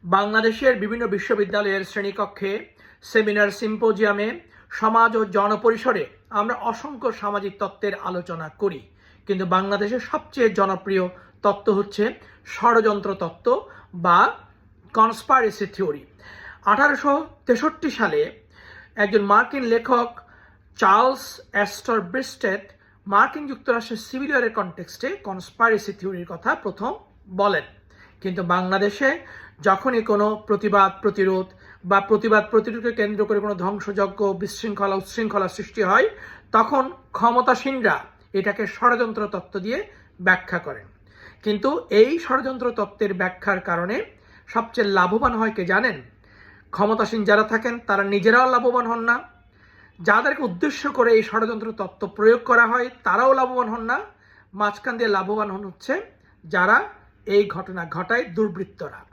বাংলাদেশের বিভিন্ন বিশ্ববিদ্যালয়ের শ্রেণীকক্ষে, সেমিনার, সিম্পোজিয়ামে, সমাজ ও জনপরিসরে আমরা অসংখ্য সামাজিক তত্ত্বের আলোচনা করি, কিন্তু বাংলাদেশের সবচেয়ে জনপ্রিয় তত্ত্ব হচ্ছে ষড়যন্ত্র তত্ত্ব বা কনস্পাইরেসি থিওরি। 1863 সালে একজন মার্কিন লেখক চার্লস অ্যাস্টর ব্রিস্টেট মার্কিন যুক্তরাষ্ট্রের সিভিল ওয়ারের কনটেক্সটে কনস্পাইরেসি থিওরির কথা প্রথম বলেন। কিন্তু বাংলাদেশে যখনই কোনো প্রতিবাদ প্রতিরোধকে কেন্দ্র করে কোনো ধ্বংসযজ্ঞ, বিশৃঙ্খলা, উচ্ছৃঙ্খলা সৃষ্টি হয়, তখন ক্ষমতাসীনরা এটাকে ষড়যন্ত্র তত্ত্ব দিয়ে ব্যাখ্যা করেন। কিন্তু এই ষড়যন্ত্র তত্ত্বের ব্যাখ্যার কারণে সবচেয়ে লাভবান হয় কে জানেন? ক্ষমতাসীন যারা থাকেন তারা নিজেরাও লাভবান হন না, যাদেরকে উদ্দেশ্য করে এই ষড়যন্ত্র তত্ত্ব প্রয়োগ করা হয় তারাও লাভবান হন না, মাঝখান দিয়ে লাভবান হচ্ছে যারা এই ঘটনা ঘটায় দুর্বৃত্তরা।